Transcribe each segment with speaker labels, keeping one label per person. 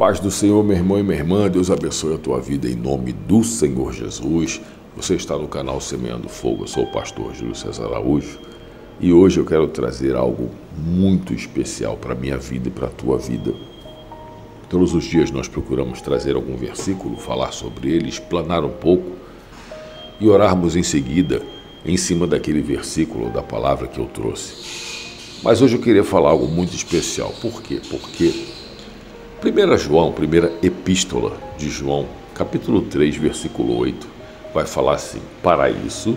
Speaker 1: Paz do Senhor, meu irmão e minha irmã, Deus abençoe a tua vida em nome do Senhor Jesus. Você está no canal Semeando Fogo, eu sou o pastor Júlio César Araújo e hoje eu quero trazer algo muito especial para a minha vida e para a tua vida. Todos os dias nós procuramos trazer algum versículo, falar sobre ele, explanar um pouco e orarmos em seguida em cima daquele versículo da palavra que eu trouxe. Mas hoje eu queria falar algo muito especial. Por quê? Porque 1 João, primeira epístola de João, capítulo 3, versículo 8, vai falar assim: para isso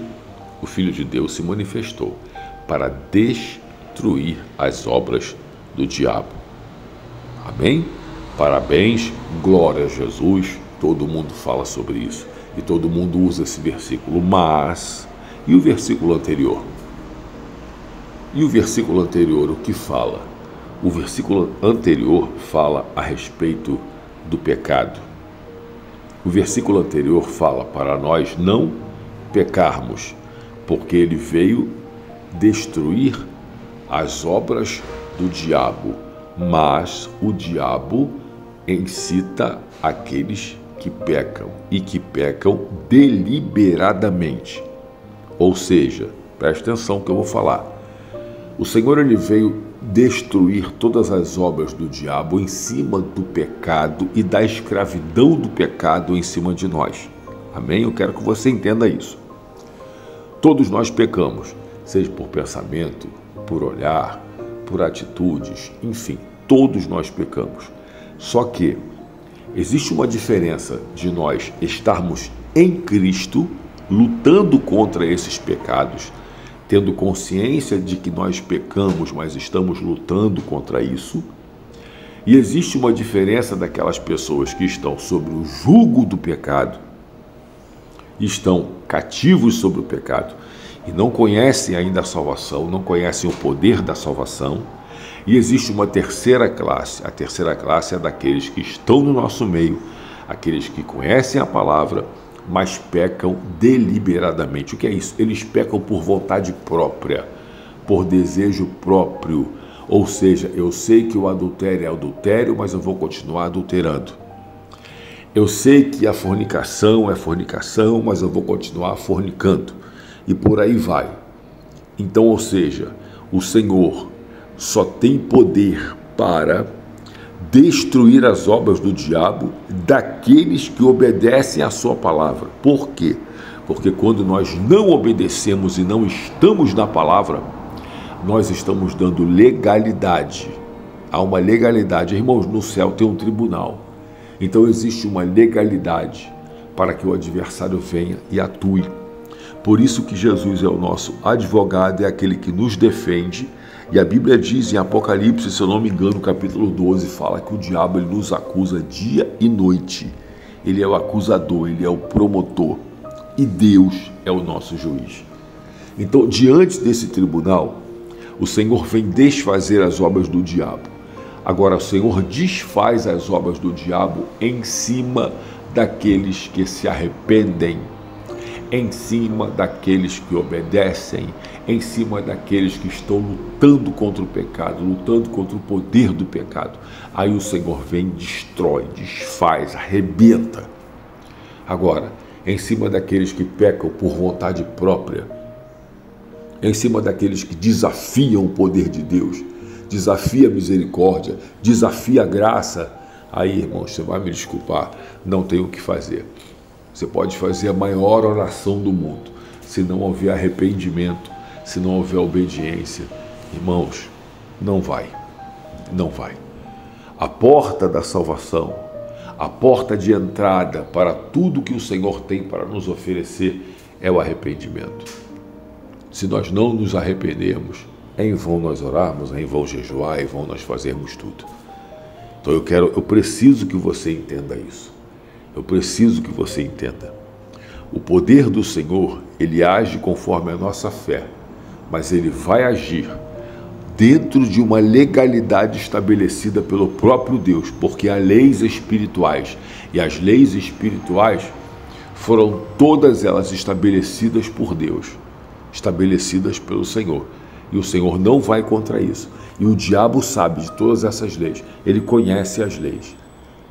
Speaker 1: o Filho de Deus se manifestou, para destruir as obras do diabo. Amém? Parabéns, glória a Jesus, todo mundo fala sobre isso e todo mundo usa esse versículo, mas e o versículo anterior? E o versículo anterior o que fala? O versículo anterior fala a respeito do pecado. O versículo anterior fala para nós não pecarmos, porque ele veio destruir as obras do diabo, mas o diabo incita aqueles que pecam e que pecam deliberadamente. Ou seja, preste atenção que eu vou falar. O Senhor ele veio destruir todas as obras do diabo em cima do pecado e da escravidão do pecado em cima de nós. Amém? Eu quero que você entenda isso. Todos nós pecamos, seja por pensamento, por olhar, por atitudes, enfim, todos nós pecamos. Só que existe uma diferença de nós estarmos em Cristo, lutando contra esses pecados, tendo consciência de que nós pecamos, mas estamos lutando contra isso. E existe uma diferença daquelas pessoas que estão sobre o jugo do pecado, estão cativos sobre o pecado e não conhecem ainda a salvação, não conhecem o poder da salvação. E existe uma terceira classe. A terceira classe é daqueles que estão no nosso meio, aqueles que conhecem a palavra, mas pecam deliberadamente. O que é isso? Eles pecam por vontade própria, por desejo próprio. Ou seja, eu sei que o adultério é adultério, mas eu vou continuar adulterando. Eu sei que a fornicação é fornicação, mas eu vou continuar fornicando. E por aí vai. Então, ou seja, o Senhor só tem poder para destruir as obras do diabo daqueles que obedecem à sua palavra. Por quê? Porque quando nós não obedecemos e não estamos na palavra, nós estamos dando legalidade. Há uma legalidade. Irmãos, no céu tem um tribunal. Então existe uma legalidade para que o adversário venha e atue. Por isso que Jesus é o nosso advogado, é aquele que nos defende. E a Bíblia diz em Apocalipse, se eu não me engano, capítulo 12, fala que o diabo ele nos acusa dia e noite. Ele é o acusador, ele é o promotor. E Deus é o nosso juiz. Então, diante desse tribunal, o Senhor vem desfazer as obras do diabo. Agora, o Senhor desfaz as obras do diabo em cima daqueles que se arrependem, em cima daqueles que obedecem, em cima daqueles que estão lutando contra o pecado, lutando contra o poder do pecado. Aí o Senhor vem, destrói, desfaz, arrebenta. Agora, em cima daqueles que pecam por vontade própria, em cima daqueles que desafiam o poder de Deus, desafia a misericórdia, desafia a graça, aí, irmãos, você vai me desculpar, não tem o que fazer. Você pode fazer a maior oração do mundo, se não houver arrependimento, se não houver obediência, irmãos, não vai. A porta da salvação, a porta de entrada para tudo que o Senhor tem para nos oferecer é o arrependimento. Se nós não nos arrependermos, é em vão nós orarmos, é em vão jejuar, é em vão nós fazermos tudo. Então eu preciso que você entenda isso. Eu preciso que você entenda. O poder do Senhor, ele age conforme a nossa fé, mas ele vai agir dentro de uma legalidade estabelecida pelo próprio Deus, porque há leis espirituais, e as leis espirituais foram todas elas estabelecidas por Deus, estabelecidas pelo Senhor. E o Senhor não vai contra isso. E o diabo sabe de todas essas leis, ele conhece as leis.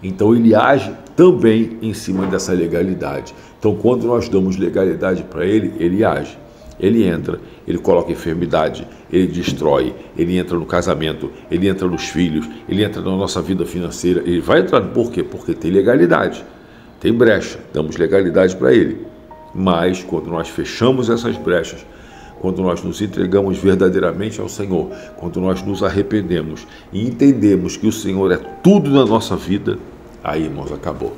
Speaker 1: Então ele age também em cima dessa legalidade. Então quando nós damos legalidade para ele, ele age. Ele entra, ele coloca enfermidade, ele destrói, ele entra no casamento, ele entra nos filhos, ele entra na nossa vida financeira. Ele vai entrar, por quê? Porque tem legalidade, tem brecha, damos legalidade para ele. Mas quando nós fechamos essas brechas, quando nós nos entregamos verdadeiramente ao Senhor, quando nós nos arrependemos e entendemos que o Senhor é tudo na nossa vida, aí, irmãos, acabou.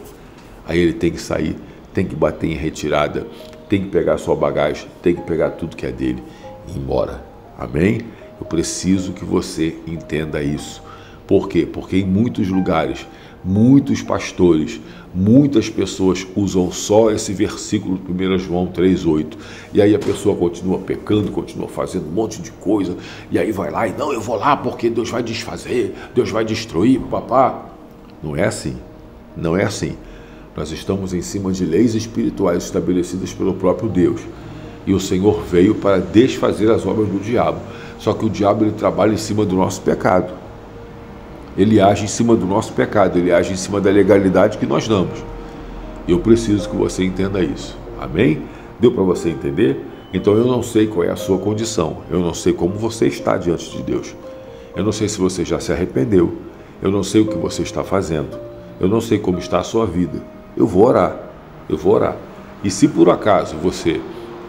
Speaker 1: Aí ele tem que sair, tem que bater em retirada, tem que pegar a sua bagagem, tem que pegar tudo que é dele e ir embora. Amém? Eu preciso que você entenda isso. Por quê? Porque em muitos lugares, muitos pastores, muitas pessoas usam só esse versículo de 1 João 3,8. E aí a pessoa continua pecando, continua fazendo um monte de coisa. E aí vai lá e não, eu vou lá porque Deus vai desfazer, Deus vai destruir, papá. Não é assim. Não é assim. Nós estamos em cima de leis espirituais estabelecidas pelo próprio Deus. E o Senhor veio para desfazer as obras do diabo. Só que o diabo ele trabalha em cima do nosso pecado. Ele age em cima do nosso pecado, ele age em cima da legalidade que nós damos. Eu preciso que você entenda isso. Amém? Deu para você entender? Então eu não sei qual é a sua condição. Eu não sei como você está diante de Deus. Eu não sei se você já se arrependeu. Eu não sei o que você está fazendo. Eu não sei como está a sua vida. Eu vou orar. Eu vou orar. E se por acaso você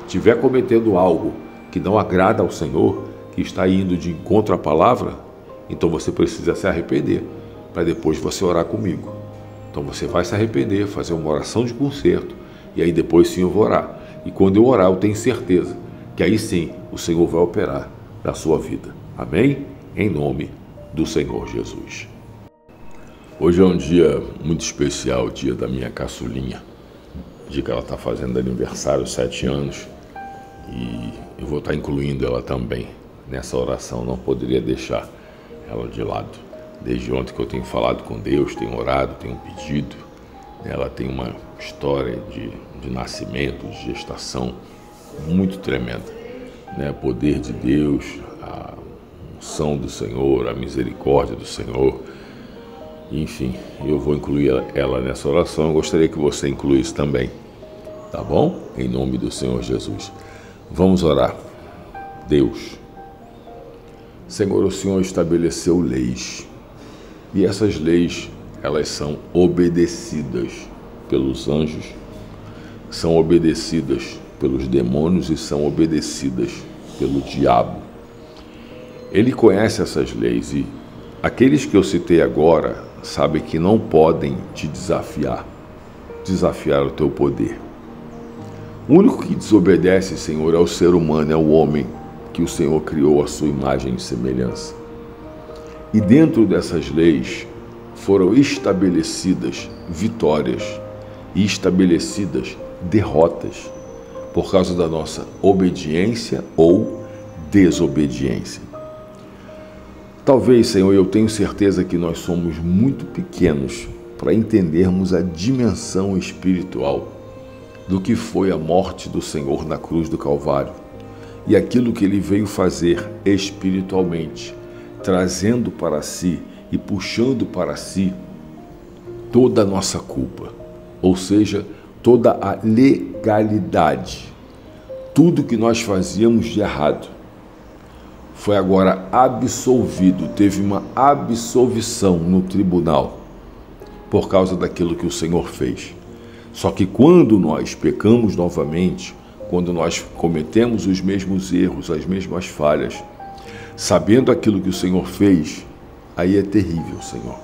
Speaker 1: estiver cometendo algo que não agrada ao Senhor, que está indo de encontro à palavra, então você precisa se arrepender, para depois você orar comigo. Então você vai se arrepender, fazer uma oração de conserto, e aí depois sim eu vou orar. E quando eu orar, eu tenho certeza que aí sim o Senhor vai operar na sua vida. Amém? Em nome do Senhor Jesus. Hoje é um dia muito especial, o dia da minha caçulinha. O dia que ela está fazendo aniversário, 7 anos, e eu vou estar incluindo ela também nessa oração, não poderia deixar ela de lado. Desde ontem que eu tenho falado com Deus, tenho orado, tenho pedido. Ela tem uma história de nascimento, de gestação muito tremenda, né? Poder de Deus, a unção do Senhor, a misericórdia do Senhor. Enfim, eu vou incluir ela nessa oração. Eu gostaria que você incluísse também, tá bom? Em nome do Senhor Jesus. Vamos orar. Deus, Senhor, o Senhor estabeleceu leis, e essas leis, elas são obedecidas pelos anjos, são obedecidas pelos demônios e são obedecidas pelo diabo. Ele conhece essas leis e aqueles que eu citei agora sabem que não podem te desafiar o teu poder. O único que desobedece, Senhor, é o ser humano, é o homem que o Senhor criou à sua imagem e semelhança. E dentro dessas leis foram estabelecidas vitórias e estabelecidas derrotas por causa da nossa obediência ou desobediência. Talvez, Senhor, eu tenho certeza que nós somos muito pequenos para entendermos a dimensão espiritual do que foi a morte do Senhor na cruz do Calvário e aquilo que Ele veio fazer espiritualmente, trazendo para si e puxando para si toda a nossa culpa, ou seja, toda a legalidade. Tudo que nós fazíamos de errado foi agora absolvido, teve uma absolvição no tribunal por causa daquilo que o Senhor fez. Só que quando nós pecamos novamente, quando nós cometemos os mesmos erros, as mesmas falhas, sabendo aquilo que o Senhor fez, aí é terrível, Senhor.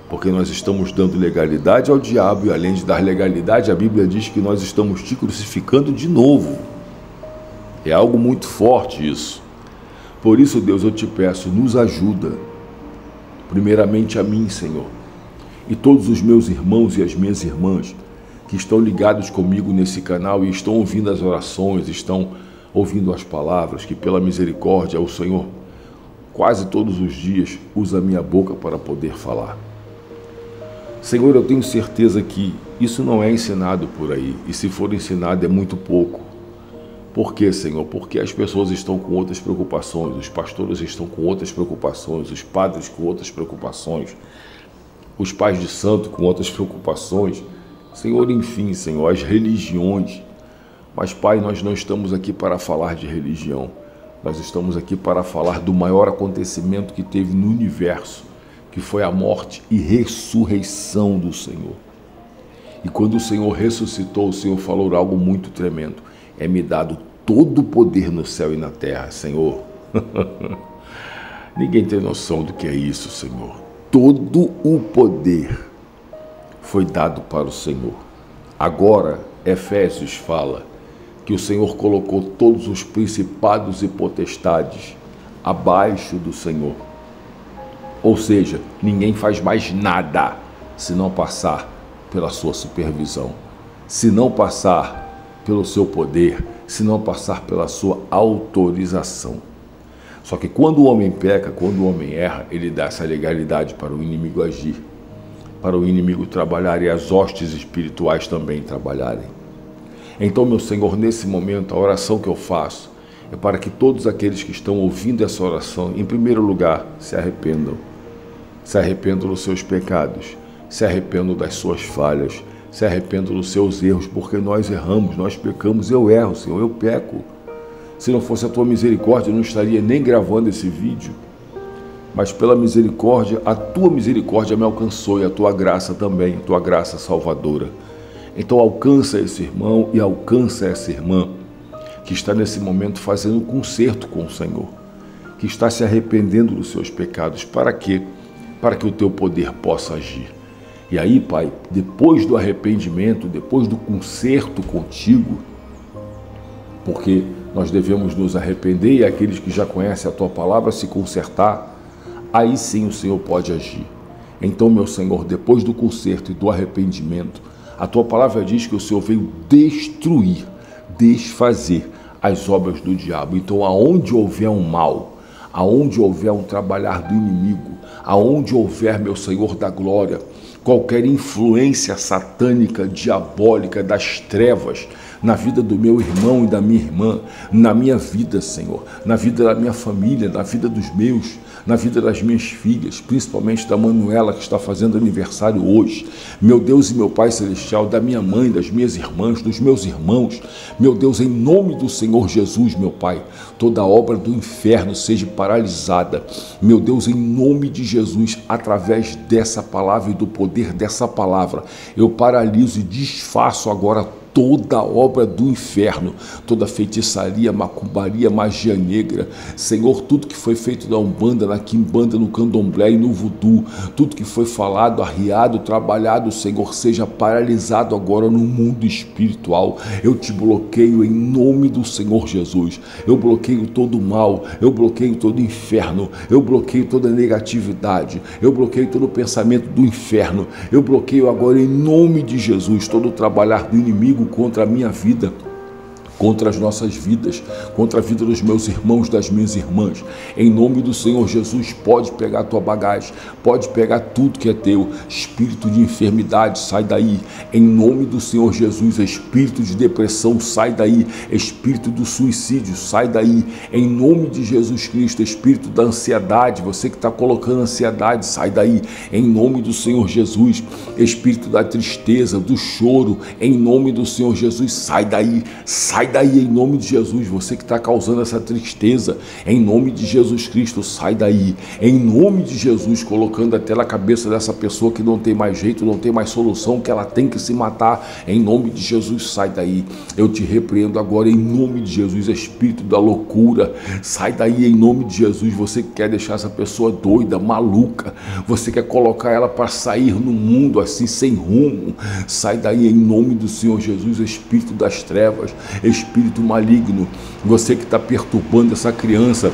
Speaker 1: Porque nós estamos dando legalidade ao diabo e além de dar legalidade, a Bíblia diz que nós estamos te crucificando de novo. É algo muito forte isso. Por isso, Deus, eu te peço, nos ajuda, primeiramente a mim, Senhor, e todos os meus irmãos e as minhas irmãs que estão ligados comigo nesse canal e estão ouvindo as orações, estão ouvindo as palavras, que pela misericórdia o Senhor, quase todos os dias, usa a minha boca para poder falar. Senhor, eu tenho certeza que isso não é ensinado por aí, e se for ensinado é muito pouco. Por quê, Senhor? Porque as pessoas estão com outras preocupações, os pastores estão com outras preocupações, os padres com outras preocupações. os pais de santo com outras preocupações, Senhor, enfim, Senhor, as religiões. Mas, Pai, nós não estamos aqui para falar de religião. Nós estamos aqui para falar do maior acontecimento que teve no universo, que foi a morte e ressurreição do Senhor. E quando o Senhor ressuscitou, o Senhor falou algo muito tremendo. É-me dado todo o poder no céu e na terra, Senhor. Ninguém tem noção do que é isso, Senhor. Todo o poder foi dado para o Senhor. Agora, Efésios fala que o Senhor colocou todos os principados e potestades abaixo do Senhor. Ou seja, ninguém faz mais nada se não passar pela sua supervisão, se não passar pelo seu poder, se não passar pela sua autorização. Só que quando o homem peca, quando o homem erra, ele dá essa legalidade para o inimigo agir, para o inimigo trabalhar e as hostes espirituais também trabalharem. Então, meu Senhor, nesse momento, a oração que eu faço é para que todos aqueles que estão ouvindo essa oração, em primeiro lugar, se arrependam dos seus pecados, se arrependam das suas falhas, se arrependam dos seus erros, porque nós erramos, nós pecamos, eu erro, Senhor, eu peco. Se não fosse a tua misericórdia, eu não estaria nem gravando esse vídeo. Mas pela misericórdia, a tua misericórdia me alcançou e a tua graça também, a tua graça salvadora. Então alcança esse irmão e alcança essa irmã que está nesse momento fazendo um concerto com o Senhor, que está se arrependendo dos seus pecados. Para quê? Para que o teu poder possa agir. E aí, Pai, depois do arrependimento, depois do concerto contigo, porque nós devemos nos arrepender e aqueles que já conhecem a tua palavra se consertar, aí sim o Senhor pode agir. Então, meu Senhor, depois do concerto e do arrependimento, a tua palavra diz que o Senhor veio destruir, desfazer as obras do diabo. Então, aonde houver um mal, aonde houver um trabalhar do inimigo, aonde houver, meu Senhor da glória, qualquer influência satânica, diabólica, das trevas, na vida do meu irmão e da minha irmã, na minha vida, Senhor, na vida da minha família, na vida dos meus, na vida das minhas filhas, principalmente da Manuela, que está fazendo aniversário hoje, meu Deus e meu Pai Celestial, da minha mãe, das minhas irmãs, dos meus irmãos, meu Deus, em nome do Senhor Jesus, meu Pai, toda obra do inferno seja paralisada, meu Deus, em nome de Jesus, através dessa palavra e do poder dessa palavra, eu paraliso e desfaço agora toda obra do inferno, toda feitiçaria, macumbaria, magia negra, Senhor, tudo que foi feito na Umbanda, na Quimbanda, no Candomblé e no Voodoo, tudo que foi falado, arriado, trabalhado, Senhor, seja paralisado agora no mundo espiritual. Eu te bloqueio em nome do Senhor Jesus. Eu bloqueio todo o mal, eu bloqueio todo o inferno, eu bloqueio toda a negatividade, eu bloqueio todo o pensamento do inferno, eu bloqueio agora em nome de Jesus todo o trabalhar do inimigo contra a minha vida, contra as nossas vidas, contra a vida dos meus irmãos, das minhas irmãs. Em nome do Senhor Jesus, pode pegar a tua bagagem, pode pegar tudo que é teu. Espírito de enfermidade, sai daí. Em nome do Senhor Jesus, espírito de depressão, sai daí. Espírito do suicídio, sai daí. Em nome de Jesus Cristo, espírito da ansiedade, você que está colocando ansiedade, sai daí. Em nome do Senhor Jesus, espírito da tristeza, do choro, em nome do Senhor Jesus, sai daí. Sai daí em nome de Jesus, você que está causando essa tristeza, em nome de Jesus Cristo, sai daí, em nome de Jesus, colocando até na cabeça dessa pessoa que não tem mais jeito, não tem mais solução, que ela tem que se matar, em nome de Jesus, sai daí. Eu te repreendo agora em nome de Jesus, espírito da loucura, sai daí em nome de Jesus. Você que quer deixar essa pessoa doida, maluca, você quer colocar ela para sair no mundo assim sem rumo, sai daí em nome do Senhor Jesus, espírito das trevas, espírito maligno, você que está perturbando essa criança,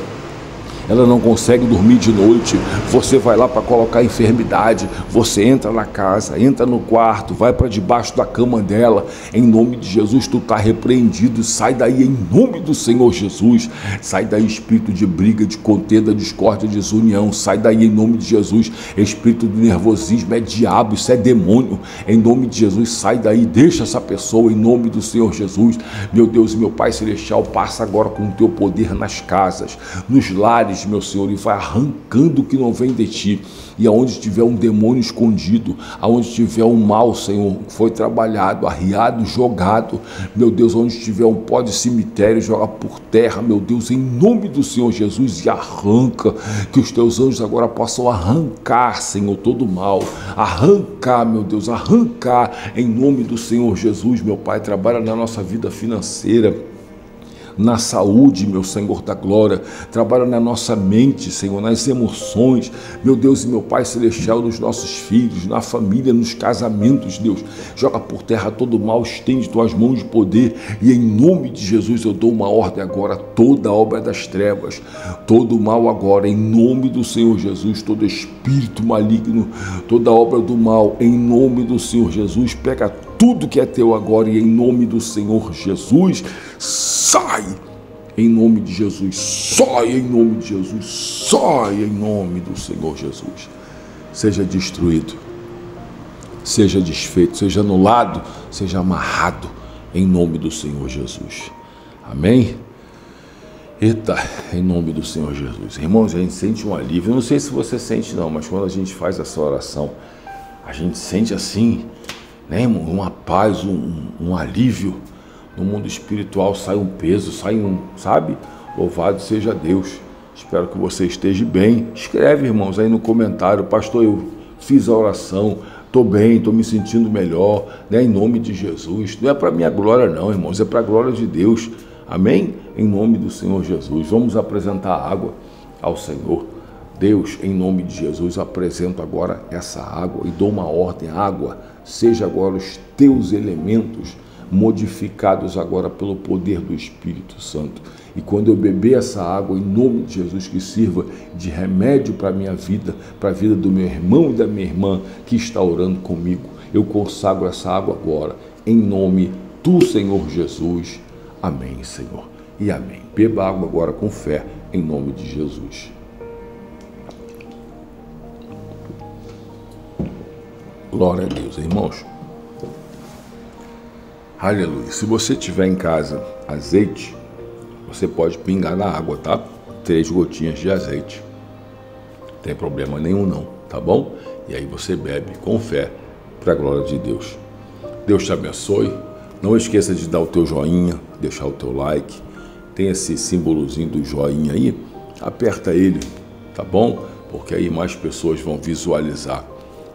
Speaker 1: ela não consegue dormir de noite, você vai lá para colocar enfermidade, você entra na casa, entra no quarto, vai para debaixo da cama dela, em nome de Jesus, tu está repreendido, sai daí em nome do Senhor Jesus, sai daí espírito de briga, de contenda, discórdia, desunião, sai daí em nome de Jesus, espírito do nervosismo, é diabo, isso é demônio, em nome de Jesus, sai daí, deixa essa pessoa em nome do Senhor Jesus. Meu Deus e meu Pai Celestial, passa agora com o teu poder nas casas, nos lares, lugares, meu Senhor, e vai arrancando o que não vem de Ti. E aonde tiver um demônio escondido, aonde tiver um mal, Senhor, foi trabalhado, arriado, jogado, meu Deus, onde tiver um pó de cemitério, joga por terra, meu Deus, em nome do Senhor Jesus, e arranca, que os Teus anjos agora possam arrancar, Senhor, todo mal, arrancar, meu Deus, arrancar, em nome do Senhor Jesus, meu Pai, trabalha na nossa vida financeira, na saúde, meu Senhor da glória, trabalha na nossa mente, Senhor, nas emoções, meu Deus e meu Pai celestial, nos nossos filhos, na família, nos casamentos, Deus, joga por terra todo mal, estende tuas mãos de poder, e em nome de Jesus eu dou uma ordem agora, toda obra das trevas, todo mal agora, em nome do Senhor Jesus, todo espírito maligno, toda obra do mal, em nome do Senhor Jesus, pega tudo que é teu agora, e em nome do Senhor Jesus, sai, em nome de Jesus, sai em nome de Jesus, sai em nome do Senhor Jesus, seja destruído, seja desfeito, seja anulado, seja amarrado, em nome do Senhor Jesus, amém? Eita, em nome do Senhor Jesus, irmãos, a gente sente um alívio, eu não sei se você sente não, mas quando a gente faz essa oração, a gente sente assim, né, irmão, uma paz, um alívio. No mundo espiritual sai um peso, sai sabe? Louvado seja Deus. Espero que você esteja bem. Escreve, irmãos, aí no comentário, pastor, eu fiz a oração, estou bem, estou me sentindo melhor, né? Em nome de Jesus. Não é para minha glória não, irmãos, é para a glória de Deus. Amém? Em nome do Senhor Jesus. Vamos apresentar a água ao Senhor. Deus, em nome de Jesus, apresento agora essa água e dou uma ordem, água, seja agora os teus elementos modificados agora pelo poder do Espírito Santo. E quando eu beber essa água, em nome de Jesus, que sirva de remédio para a minha vida, para a vida do meu irmão e da minha irmã que está orando comigo, eu consagro essa água agora, em nome do Senhor Jesus. Amém, Senhor, e amém. Beba água agora com fé, em nome de Jesus. Glória a Deus, irmãos. Aleluia. Se você tiver em casa azeite, você pode pingar na água, tá? 3 gotinhas de azeite. Não tem problema nenhum não, tá bom? E aí você bebe com fé, para a glória de Deus. Deus te abençoe. Não esqueça de dar o teu joinha, deixar o teu like. Tem esse símbolozinho do joinha aí, aperta ele, tá bom? Porque aí mais pessoas vão visualizar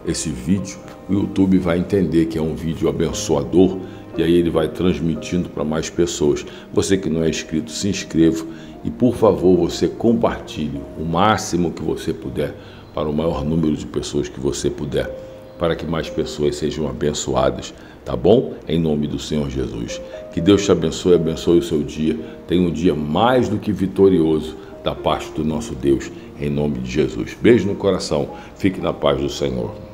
Speaker 1: esse vídeo, o YouTube vai entender que é um vídeo abençoador e aí ele vai transmitindo para mais pessoas. Você que não é inscrito, se inscreva e por favor você compartilhe o máximo que você puder para o maior número de pessoas que você puder, para que mais pessoas sejam abençoadas, tá bom? Em nome do Senhor Jesus. Que Deus te abençoe, abençoe o seu dia. Tenha um dia mais do que vitorioso da parte do nosso Deus, em nome de Jesus. Beijo no coração. Fique na paz do Senhor.